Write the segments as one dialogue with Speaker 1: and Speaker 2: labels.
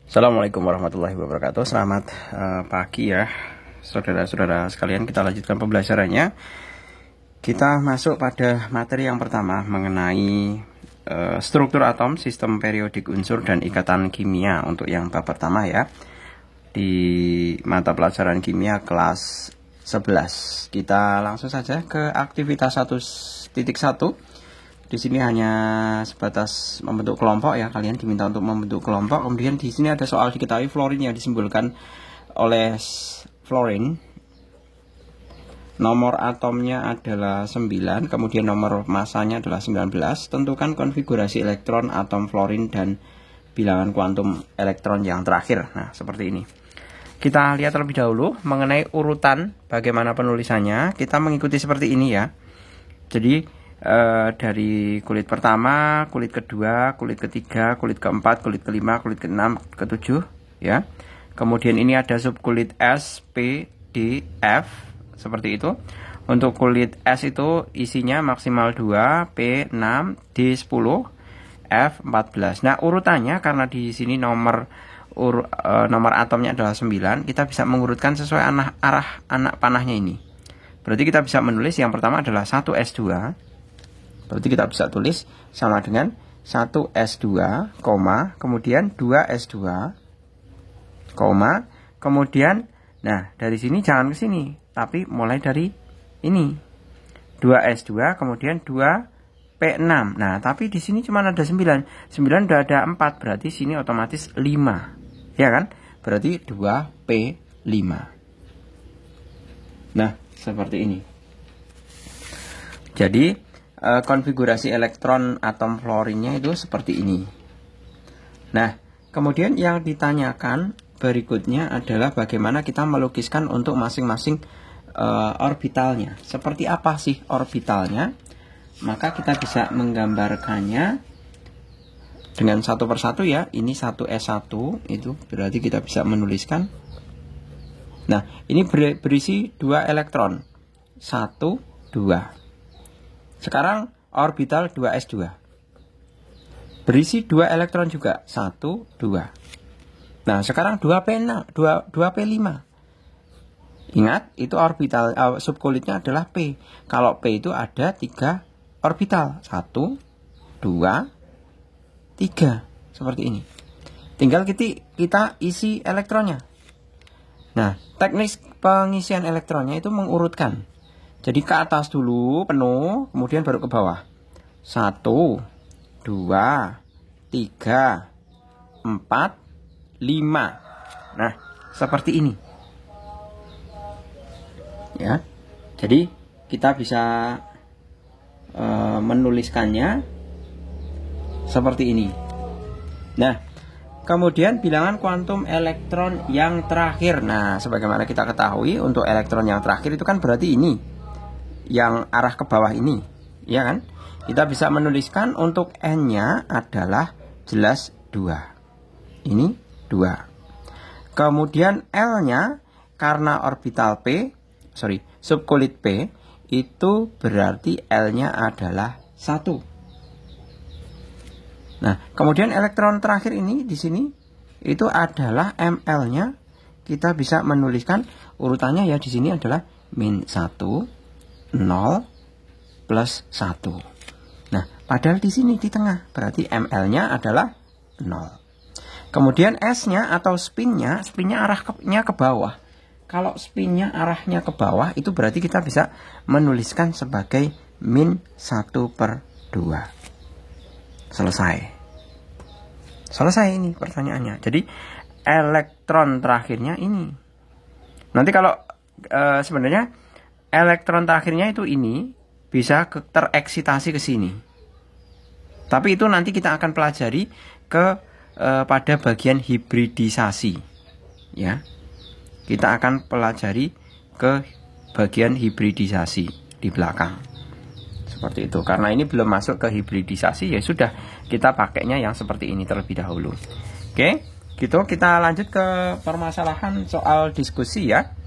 Speaker 1: Assalamualaikum warahmatullahi wabarakatuh. Selamat pagi ya saudara-saudara sekalian. Kita lanjutkan pembelajarannya. Kita masuk pada materi yang pertama mengenai struktur atom, sistem periodik unsur, dan ikatan kimia. Untuk yang bab pertama ya, di mata pelajaran kimia kelas 11. Kita langsung saja ke aktivitas 1.1. Di sini hanya sebatas membentuk kelompok ya, kalian diminta untuk membentuk kelompok. Kemudian di sini ada soal diketahui fluorin yang disimbolkan oleh fluorin. Nomor atomnya adalah 9, kemudian nomor masanya adalah 19. Tentukan konfigurasi elektron atom fluorin dan bilangan kuantum elektron yang terakhir. Nah, seperti ini. Kita lihat terlebih dahulu mengenai urutan bagaimana penulisannya. Kita mengikuti seperti ini ya. Jadi dari kulit pertama, kulit kedua, kulit ketiga, kulit keempat, kulit kelima, kulit keenam, ketujuh ya. Kemudian ini ada subkulit S, P, D, F seperti itu. Untuk kulit S itu isinya maksimal 2, P 6, D 10, F 14. Nah, urutannya karena di sini nomor atomnya adalah 9, kita bisa mengurutkan sesuai arah anak panahnya ini. Berarti kita bisa menulis yang pertama adalah 1S2. Berarti kita bisa tulis sama dengan 1S2, kemudian 2S2, kemudian, nah dari sini jangan ke sini, tapi mulai dari ini. 2S2, kemudian 2P6. Nah, tapi di sini cuma ada 9. 9 udah ada 4, berarti sini otomatis 5. Ya kan? Berarti 2P5. Nah, seperti ini. Jadi konfigurasi elektron atom fluorinnya itu seperti ini. Nah, kemudian yang ditanyakan berikutnya adalah bagaimana kita melukiskan untuk masing-masing orbitalnya. Seperti apa sih orbitalnya? Maka kita bisa menggambarkannya dengan satu persatu ya. Ini 1S1 itu berarti kita bisa menuliskan. Nah, ini berisi 2 elektron. 1, 2. Sekarang orbital 2S2 berisi 2 elektron juga, 1, 2. Nah, sekarang 2P5. Ingat, itu orbital subkulitnya adalah P. Kalau P itu ada 3 orbital, 1, 2, 3. Seperti ini. Tinggal kita isi elektronnya. Nah, teknik pengisian elektronnya itu mengurutkan. Jadi ke atas dulu penuh, kemudian baru ke bawah. 1, 2, 3, 4, 5. Nah, seperti ini. Ya. Jadi kita bisa menuliskannya seperti ini. Nah, kemudian bilangan kuantum elektron yang terakhir. Nah, sebagaimana kita ketahui untuk elektron yang terakhir itu kan berarti ini. Yang arah ke bawah ini, ya kan? Kita bisa menuliskan untuk N-nya adalah jelas 2. Ini 2. Kemudian L-nya karena orbital subkulit P, itu berarti L-nya adalah 1. Nah, kemudian elektron terakhir ini di sini itu adalah Ml-nya. Kita bisa menuliskan urutannya ya, di sini adalah -1, 0 plus 1. Nah, padahal di sini di tengah, berarti ML-nya adalah 0. Kemudian S-nya atau spinnya arahnya ke bawah. Kalau spinnya arahnya ke bawah, itu berarti kita bisa menuliskan sebagai -1/2. Selesai ini pertanyaannya. Jadi elektron terakhirnya ini. Nanti kalau sebenarnya elektron terakhirnya itu ini bisa tereksitasi ke sini. Tapi itu nanti kita akan pelajari pada bagian hibridisasi. Ya. Kita akan pelajari ke bagian hibridisasi di belakang. Seperti itu. Karena ini belum masuk ke hibridisasi, ya sudah kita pakainya yang seperti ini terlebih dahulu. Oke, gitu. Kita lanjut ke permasalahan soal diskusi ya.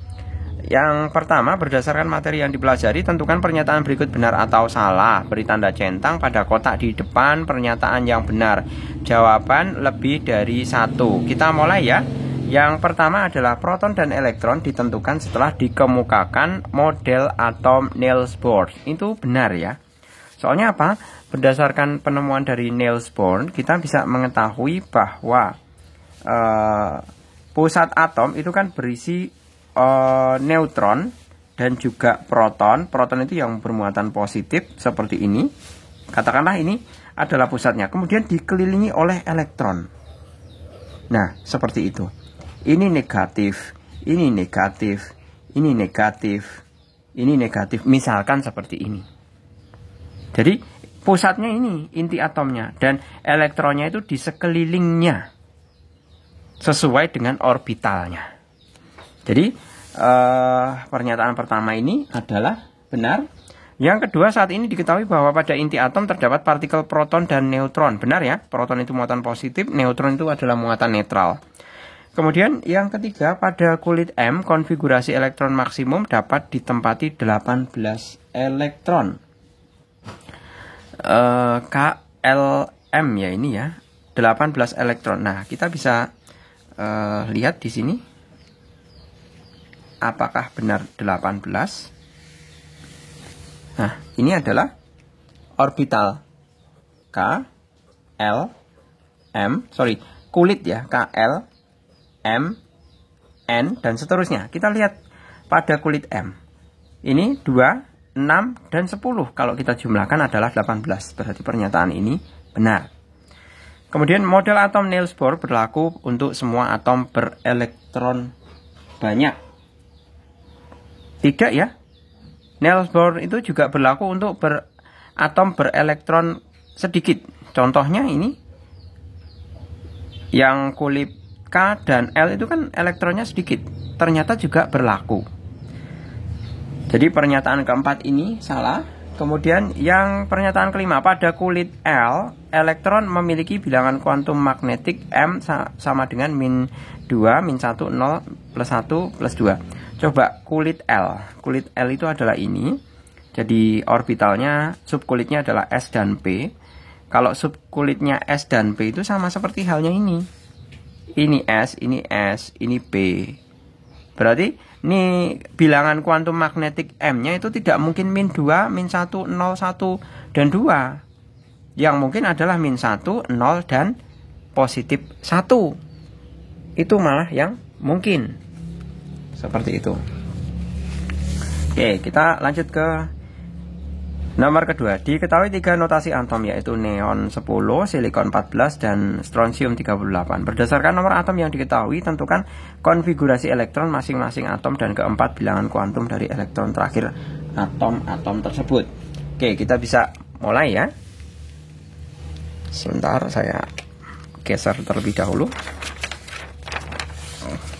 Speaker 1: Yang pertama, berdasarkan materi yang dipelajari, tentukan pernyataan berikut benar atau salah. Beri tanda centang pada kotak di depan pernyataan yang benar. Jawaban lebih dari satu. Kita mulai ya. Yang pertama adalah proton dan elektron ditentukan setelah dikemukakan model atom Niels Bohr. Itu benar ya. Soalnya apa? Berdasarkan penemuan dari Niels Bohr, kita bisa mengetahui bahwa pusat atom itu kan berisi neutron dan juga proton. Proton itu yang bermuatan positif seperti ini. Katakanlah ini adalah pusatnya. Kemudian dikelilingi oleh elektron. Nah, seperti itu. Ini negatif, ini negatif, ini negatif, ini negatif. Misalkan seperti ini. Jadi pusatnya ini inti atomnya dan elektronnya itu di sekelilingnya sesuai dengan orbitalnya. Jadi pernyataan pertama ini adalah benar. Yang kedua, saat ini diketahui bahwa pada inti atom terdapat partikel proton dan neutron. Benar ya, proton itu muatan positif, neutron itu adalah muatan netral. Kemudian yang ketiga, pada kulit M konfigurasi elektron maksimum dapat ditempati 18 elektron. KLM ya ini ya, 18 elektron. Nah, kita bisa lihat di sini. Apakah benar 18? Nah, ini adalah orbital kulit ya, KL, M, N, dan seterusnya. Kita lihat pada kulit M. Ini 2, 6, dan 10. Kalau kita jumlahkan adalah 18. Berarti pernyataan ini benar. Kemudian model atom Niels Bohr berlaku untuk semua atom berelektron banyak. Tidak ya. Niels Bohr itu juga berlaku untuk atom berelektron sedikit. Contohnya ini. Yang kulit K dan L itu kan elektronnya sedikit. Ternyata juga berlaku. Jadi pernyataan keempat ini salah. Kemudian yang pernyataan kelima, pada kulit L, elektron memiliki bilangan kuantum magnetik M sama dengan -2, -1, 0, +1, +2. Coba kulit L. Kulit L itu adalah ini. Jadi orbitalnya, subkulitnya adalah S dan P. Kalau subkulitnya S dan P itu sama seperti halnya ini. Ini S, ini P. Berarti ini bilangan kuantum magnetik M-nya itu tidak mungkin -2, -1, 0, 1, dan 2. Yang mungkin adalah -1, 0, dan positif 1. Itu malah yang mungkin. Seperti itu. Oke, kita lanjut ke nomor kedua. Diketahui 3 notasi atom, yaitu neon 10, silikon 14, dan strontium 38. Berdasarkan nomor atom yang diketahui, tentukan konfigurasi elektron masing-masing atom dan keempat bilangan kuantum dari elektron terakhir atom-atom tersebut. Oke, kita bisa mulai ya. Sebentar, saya geser terlebih dahulu.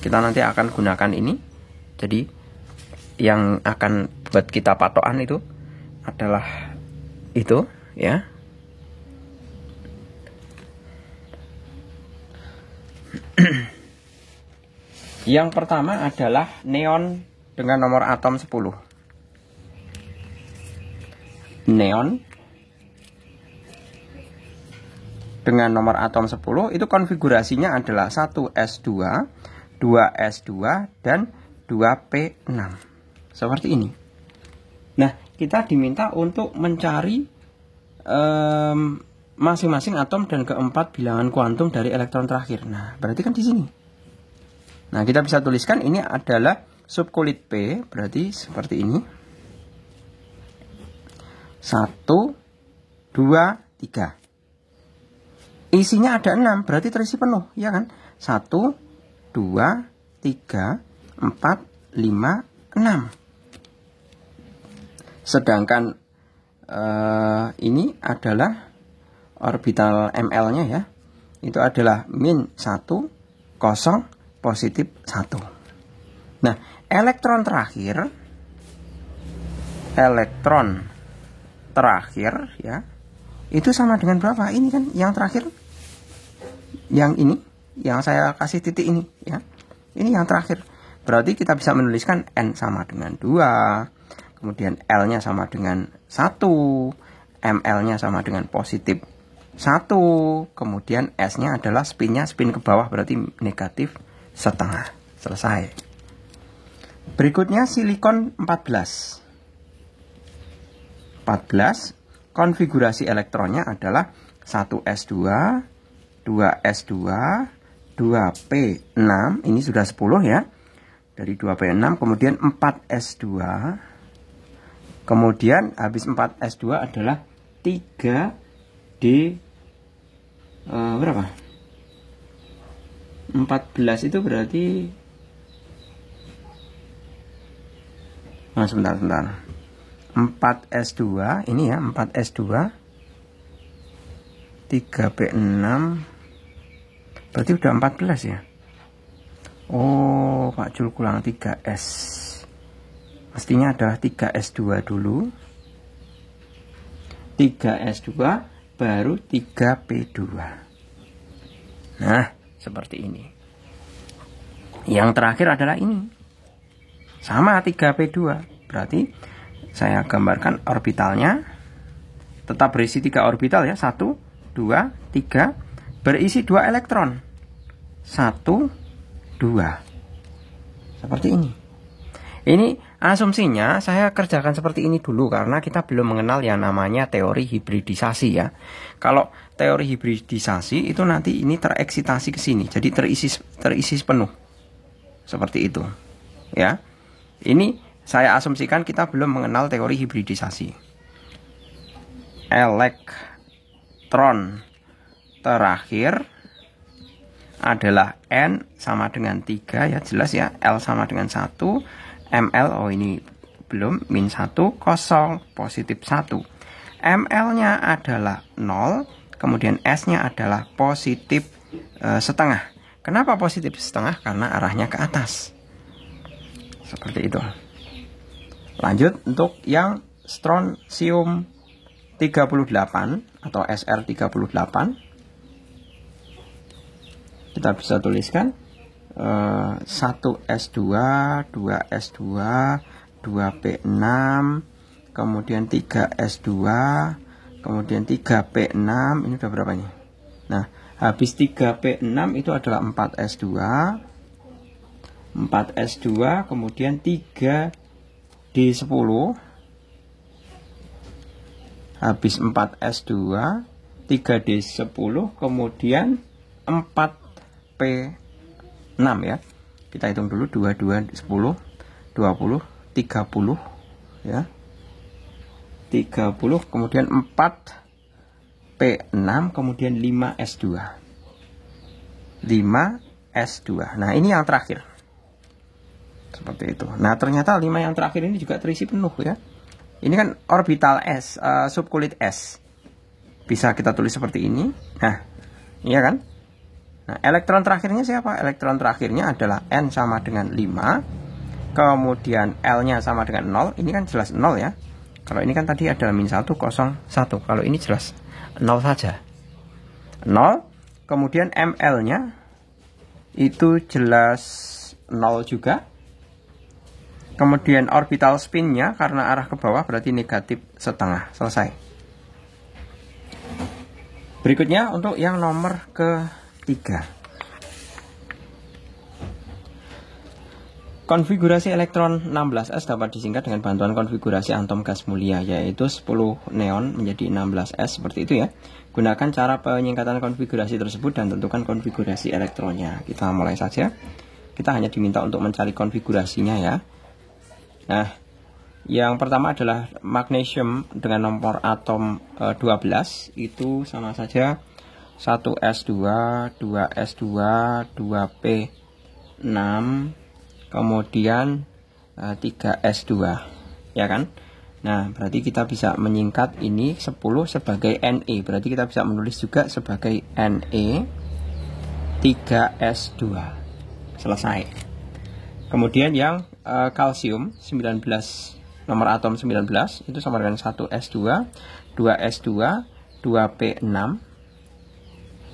Speaker 1: Kita nanti akan gunakan ini. Jadi yang akan buat kita patokan itu adalah itu ya. Yang pertama adalah neon dengan nomor atom 10. Neon dengan nomor atom 10 itu konfigurasinya adalah 1s2, 2s2, dan 2p6. Seperti ini. Nah, kita diminta untuk mencari masing-masing atom dan keempat bilangan kuantum dari elektron terakhir. Nah, berarti kan di sini. Nah, kita bisa tuliskan ini adalah subkulit P, berarti seperti ini. 1, 2, 3. Isinya ada 6, berarti terisi penuh, ya kan? 1, 2, 3, 4, 5, 6. Sedangkan ini adalah orbital ML-nya ya. Itu adalah -1, 0, positif 1. Nah, elektron terakhir ya. Itu sama dengan berapa? Ini kan yang terakhir. Yang ini, yang saya kasih titik ini ya. Ini yang terakhir. Berarti kita bisa menuliskan N sama dengan 2, kemudian L-nya sama dengan 1, ML-nya sama dengan positif 1, kemudian S-nya adalah spinnya spin ke bawah, berarti negatif setengah. Selesai. Berikutnya silikon 14. Konfigurasi elektronnya adalah 1s2, 2s2, 2p6, ini sudah 10 ya. Dari 2p6, kemudian 4s2. Kemudian habis 4s2 adalah 3d berapa? 14 itu berarti sebentar. 4s2 ini ya, 4s2 3p6 berarti udah 14 ya. Oh, Pak Jul kurang 3s. Mestinya adalah 3s2 dulu, 3s2 baru 3p2. Nah, seperti ini. Yang terakhir adalah ini, sama 3p2. Berarti saya gambarkan orbitalnya, tetap berisi 3 orbital ya, 1, 2, 3, berisi 2 elektron, 1, 2, seperti ini. Ini asumsinya saya kerjakan seperti ini dulu karena kita belum mengenal yang namanya teori hibridisasi ya. Kalau teori hibridisasi itu nanti ini tereksitasi ke sini, jadi terisi penuh. Seperti itu. Ya. Ini saya asumsikan kita belum mengenal teori hibridisasi. Elektron terakhir adalah N sama dengan 3 ya, jelas ya. L sama dengan 1, ML, oh ini belum, min 1, kosong, positif 1. ML-nya adalah 0, kemudian S-nya adalah positif setengah. Kenapa positif setengah? Karena arahnya ke atas. Seperti itu. Lanjut untuk yang strontium 38 atau SR38. Kita bisa tuliskan 1s2, 2s2, 2p6, kemudian 3s2, kemudian 3p6. Ini udah berapa nih? Nah, habis 3p6 itu adalah 4s2, 4s2, kemudian 3d10. Habis 4s2, 3d10, kemudian 4p6 ya. Kita hitung dulu, 2, 2, 10, 20, 30 ya. 30, kemudian 4p6, kemudian 5s2. 5s2. Nah, ini yang terakhir. Seperti itu. Nah, ternyata 5 yang terakhir ini juga terisi penuh ya. Ini kan orbital S, subkulit S. Bisa kita tulis seperti ini. Nah, iya kan? Nah, elektron terakhirnya siapa? Elektron terakhirnya adalah N sama dengan 5. Kemudian L-nya sama dengan 0. Ini kan jelas 0 ya. Kalau ini kan tadi adalah min 1, 0, 1. Kalau ini jelas 0 saja. 0. Kemudian ML-nya itu jelas 0 juga. Kemudian orbital spinnya karena arah ke bawah berarti negatif setengah. Selesai. Berikutnya untuk yang nomor ketiga. Konfigurasi elektron 16s dapat disingkat dengan bantuan konfigurasi atom gas mulia, yaitu 10 neon menjadi 16s seperti itu ya. Gunakan cara penyingkatan konfigurasi tersebut dan tentukan konfigurasi elektronnya. Kita mulai saja. Kita hanya diminta untuk mencari konfigurasinya ya. Nah, yang pertama adalah magnesium dengan nomor atom 12, itu sama saja 1s2, 2s2, 2p6, kemudian 3s2 ya kan. Nah, berarti kita bisa menyingkat ini 10 sebagai Ne, berarti kita bisa menulis juga sebagai Ne 3s2. Selesai. Kemudian yang kalsium 19, nomor atom 19 itu sama dengan 1s2, 2s2, 2p6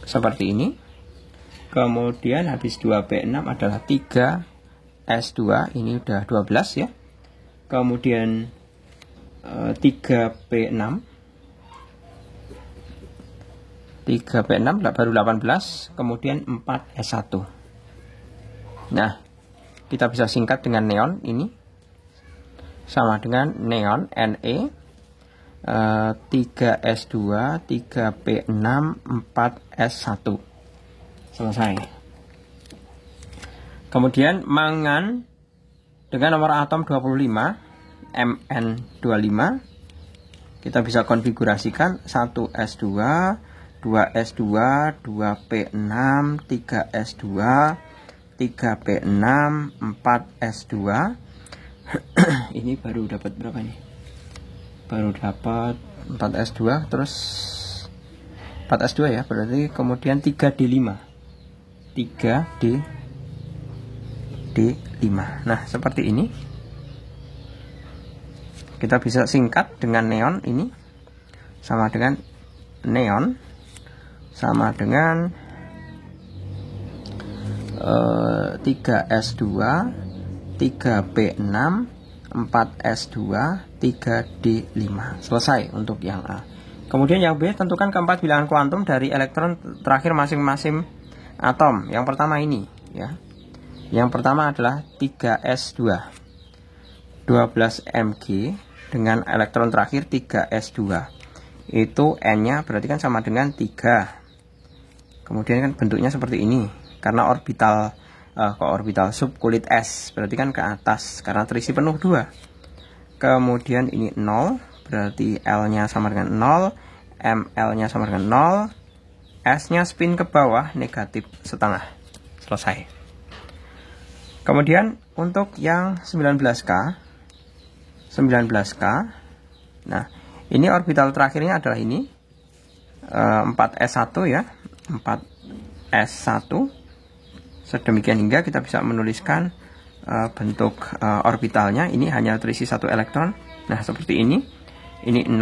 Speaker 1: seperti ini. Kemudian habis 2p6 adalah 3 S2 ini udah 12 ya. Kemudian 3P6 baru 18, kemudian 4S1. Nah, kita bisa singkat dengan neon ini sama dengan neon Ne 3S2 3P6 4S1. Selesai. Kemudian mangan dengan nomor atom 25 Mn25, kita bisa konfigurasikan 1S2 2S2 2P6 3S2 3P6 4S2. Ini baru dapat berapa nih? Baru dapat 4S2, terus 4S2 ya, berarti kemudian 3D5 Nah, seperti ini. Kita bisa singkat dengan neon ini sama dengan neon sama dengan 3S2 3P6 4S2 3D5. Selesai untuk yang A. Kemudian yang B, tentukan keempat bilangan kuantum dari elektron terakhir masing-masing atom. Yang pertama ini ya. Yang pertama adalah 3S2 12 Mg dengan elektron terakhir 3S2. Itu N-nya berarti kan sama dengan 3. Kemudian kan bentuknya seperti ini karena orbital orbital subkulit S, berarti kan ke atas karena terisi penuh 2. Kemudian ini 0, berarti L-nya sama dengan 0, ML-nya sama dengan 0, S-nya spin ke bawah negatif setengah. Selesai. Kemudian untuk yang 19K, nah ini orbital terakhirnya adalah ini 4S1 ya, 4S1. Sedemikian hingga kita bisa menuliskan bentuk orbitalnya. Ini hanya terisi 1 elektron. Nah seperti ini 0,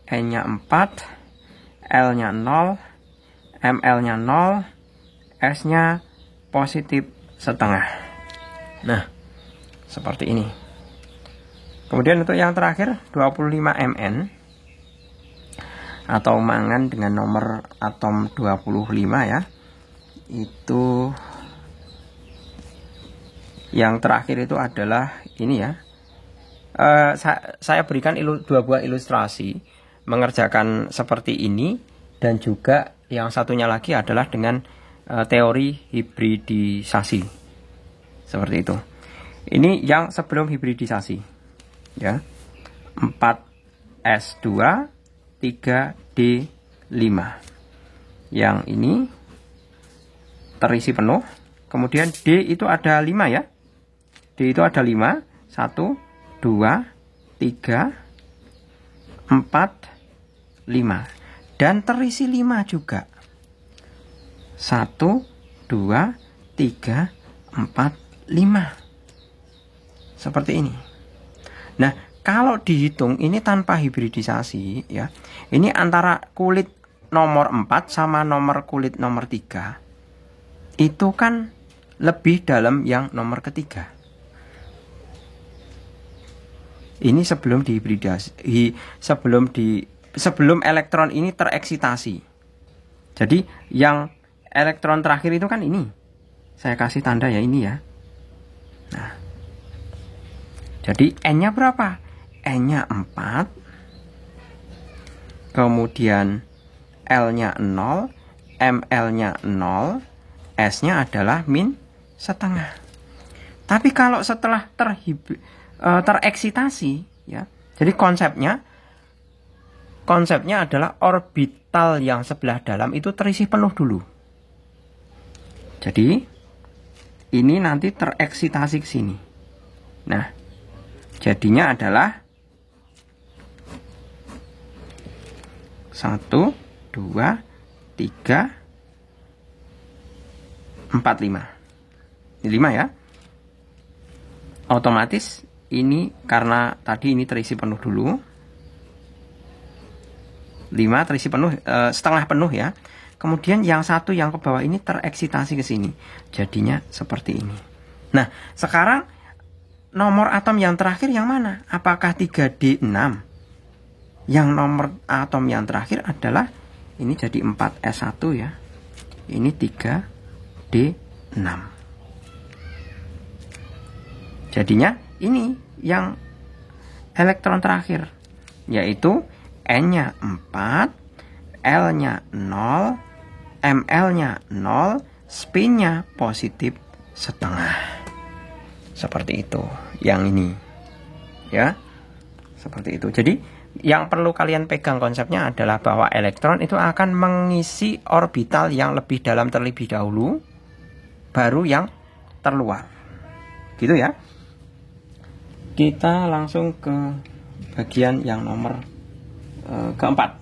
Speaker 1: N-nya 4, L-nya 0, ML-nya 0, S-nya positif setengah. Nah seperti ini. Kemudian untuk yang terakhir 25 Mn atau mangan dengan nomor atom 25 ya. Itu yang terakhir itu adalah ini ya. Saya berikan 2 buah ilustrasi mengerjakan seperti ini, dan juga yang satunya lagi adalah dengan teori hibridisasi. Seperti itu. Ini yang sebelum hibridisasi. Ya, 4S2 3D5. Yang ini terisi penuh. Kemudian D itu ada 5 ya. D itu ada 5. 1, 2, 3, 4, 5. Dan terisi 5 juga. 1, 2, 3, 4, 5. Seperti ini. Nah, kalau dihitung ini tanpa hibridisasi ya. Ini antara kulit nomor 4 sama nomor kulit nomor 3. Itu kan lebih dalam yang nomor ketiga. Ini sebelum dihibridasi, sebelum elektron ini tereksitasi. Jadi yang elektron terakhir itu kan ini. Saya kasih tanda ya ini ya. Nah, jadi N-nya berapa? N-nya 4. Kemudian L-nya 0, ML-nya 0, S-nya adalah min setengah. Tapi kalau setelah tereksitasi ya. Jadi konsepnya adalah orbital yang sebelah dalam itu terisi penuh dulu. Jadi ini nanti tereksitasi ke sini. Nah, jadinya adalah 1, 2, 3, 4, 5. Ini 5 ya. Otomatis ini karena tadi ini terisi penuh dulu. 5 terisi penuh, setengah penuh ya. Kemudian yang satu yang ke bawah ini tereksitasi ke sini. Jadinya seperti ini. Nah, sekarang nomor atom yang terakhir yang mana? Apakah 3D6? Yang nomor atom yang terakhir adalah ini, jadi 4s1 ya. Ini 3D6. Jadinya ini yang elektron terakhir, yaitu N-nya 4, L-nya 0, Ml-nya 0, spin-nya positif setengah. Seperti itu. Yang ini. Ya. Seperti itu. Jadi, yang perlu kalian pegang konsepnya adalah bahwa elektron itu akan mengisi orbital yang lebih dalam terlebih dahulu, baru yang terluar. Gitu ya. Kita langsung ke bagian yang nomor keempat.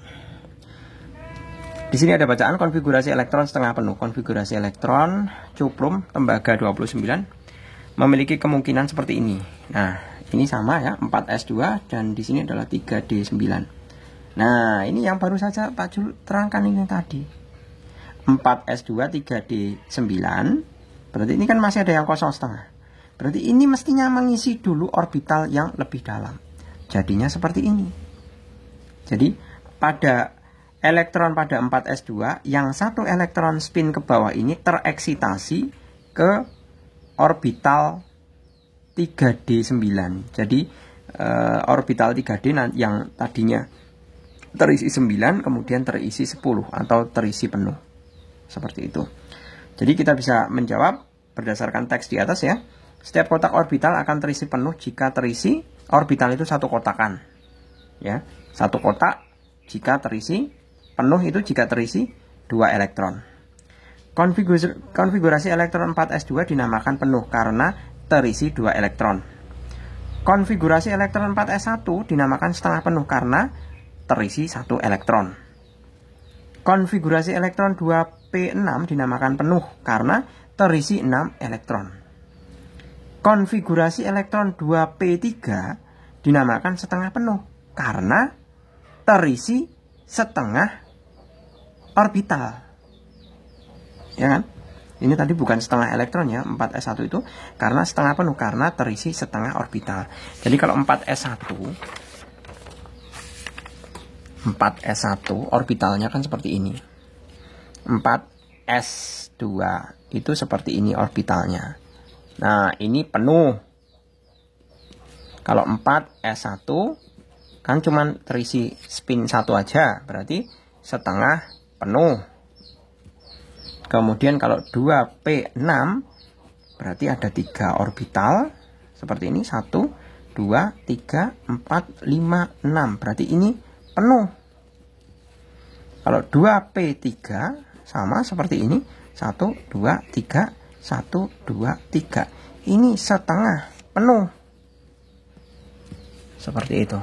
Speaker 1: Di sini ada bacaan konfigurasi elektron setengah penuh. Konfigurasi elektron cuprum tembaga 29 memiliki kemungkinan seperti ini. Nah, ini sama ya, 4s2 dan di sini adalah 3d9. Nah, ini yang baru saja Pak Jul terangkan ini tadi. 4s2 3d9. Berarti ini kan masih ada yang kosong setengah. Berarti ini mestinya mengisi dulu orbital yang lebih dalam. Jadinya seperti ini. Jadi pada elektron pada 4s2, yang satu elektron spin ke bawah ini tereksitasi ke orbital 3d9. Jadi orbital 3d yang tadinya terisi 9 kemudian terisi 10 atau terisi penuh. Seperti itu. Jadi kita bisa menjawab berdasarkan teks di atas ya. Setiap kotak orbital akan terisi penuh jika terisi, orbital itu satu kotakan. Ya, satu kotak jika terisi, penuh itu jika terisi 2 elektron. Konfigurasi elektron 4s2 dinamakan penuh karena terisi 2 elektron. Konfigurasi elektron 4s1 dinamakan setengah penuh karena terisi 1 elektron. Konfigurasi elektron 2p6 dinamakan penuh karena terisi 6 elektron. Konfigurasi elektron 2p3 dinamakan setengah penuh karena terisi setengah orbital. Ya kan? Ini tadi bukan setengah elektron ya, 4s1 itu karena setengah penuh karena terisi setengah orbital. Jadi kalau 4s1 orbitalnya kan seperti ini. 4s2 itu seperti ini orbitalnya. Nah, ini penuh. Kalau 4s1 kan cuman terisi spin 1 aja, berarti setengah penuh. Kemudian kalau 2p6 berarti ada 3 orbital seperti ini, 1, 2, 3, 4, 5, 6. Berarti ini penuh. Kalau 2p3 sama seperti ini, 1, 2, 3, 1, 2, 3. Ini setengah penuh. Seperti itu.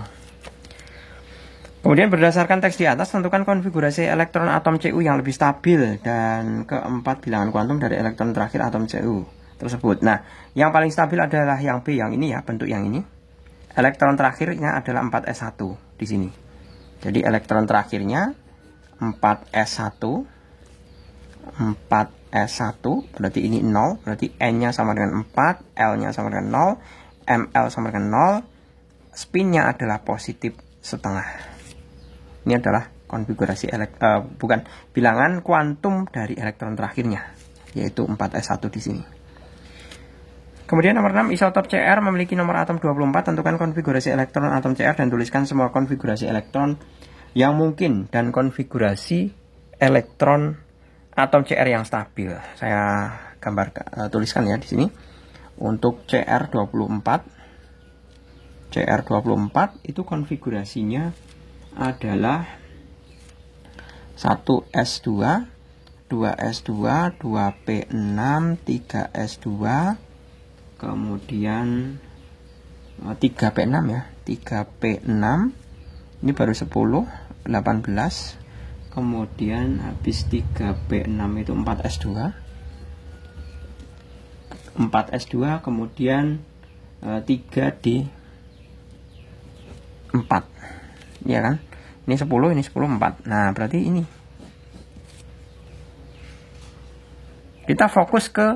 Speaker 1: Kemudian berdasarkan teks di atas, tentukan konfigurasi elektron atom Cu yang lebih stabil dan keempat bilangan kuantum dari elektron terakhir atom Cu tersebut. Nah, yang paling stabil adalah yang B, yang ini ya, bentuk yang ini. Elektron terakhirnya adalah 4s1 di sini. Jadi elektron terakhirnya 4s1, berarti ini 0, berarti N-nya sama dengan 4, L-nya sama dengan 0, Ml sama dengan 0, spinnya adalah positif setengah. Ini adalah konfigurasi bilangan kuantum dari elektron terakhirnya, yaitu 4s1 di sini. Kemudian nomor 6, isotop Cr memiliki nomor atom 24. Tentukan konfigurasi elektron atom Cr dan tuliskan semua konfigurasi elektron yang mungkin dan konfigurasi elektron atom Cr yang stabil. Saya tuliskan ya di sini. Untuk Cr24 itu konfigurasinya adalah 1s2, 2s2, 2p6, 3s2, kemudian 3p6 ya, 3p6 ini baru 10, 18, kemudian habis 3p6 itu 4s2, kemudian 3d4 ya kan, ini 10, ini 10, 4. Nah berarti ini kita fokus ke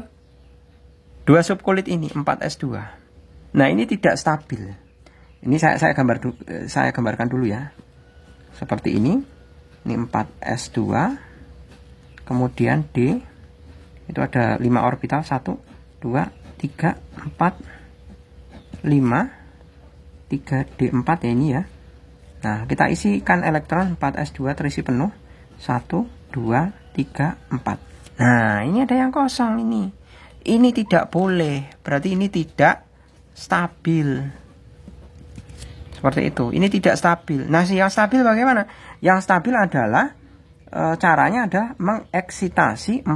Speaker 1: Dua subkulit ini 4s2. Nah, ini tidak stabil. Ini saya gambarkan dulu ya. Seperti ini. Ini 4s2. Kemudian D itu ada 5 orbital, 1 2 3 4 5 3D4 ya ini ya. Nah, kita isikan elektron 4s2 terisi penuh 1 2 3 4. Nah, ini ada yang kosong ini. Ini tidak boleh, berarti ini tidak stabil. Seperti itu. Ini tidak stabil. Nah, yang stabil bagaimana? Yang stabil adalah caranya ada mengeksitasi 1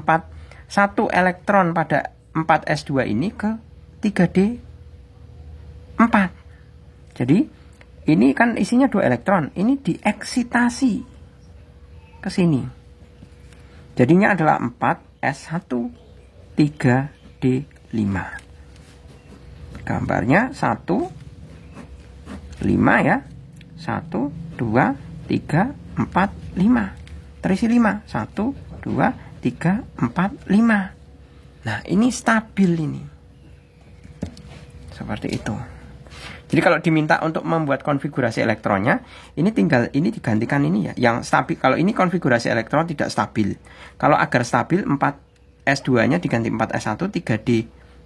Speaker 1: elektron pada 4s2 ini ke 3D4. Jadi ini kan isinya 2 elektron, ini dieksitasi ke sini. Jadinya adalah 4s1 3d5. Gambarnya 1 5 ya. 1 2 3 4 5. Terisi 5. 1 2 3 4 5. Nah, ini stabil ini. Seperti itu. Jadi kalau diminta untuk membuat konfigurasi elektronnya, ini tinggal ini digantikan ini ya, yang stabil. Kalau ini konfigurasi elektron tidak stabil. Kalau agar stabil 4s2-nya diganti 4s1,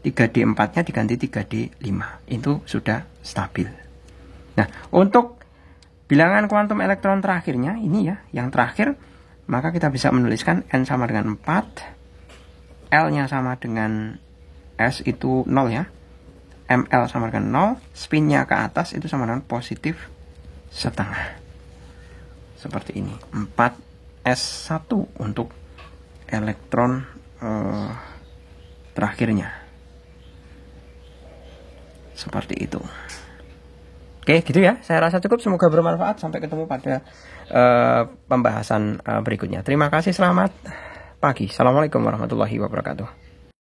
Speaker 1: 3d4-nya diganti 3d5. Itu sudah stabil. Nah, untuk bilangan kuantum elektron terakhirnya ini ya, yang terakhir, maka kita bisa menuliskan N sama dengan 4, L-nya sama dengan S itu 0 ya. ML sama dengan 0, spinnya ke atas itu sama dengan positif setengah. Seperti ini. 4s1 untuk elektron terakhirnya. Seperti itu. Oke, gitu ya. Saya rasa cukup. Semoga bermanfaat. Sampai ketemu pada pembahasan berikutnya. Terima kasih. Selamat pagi. Assalamualaikum warahmatullahi wabarakatuh.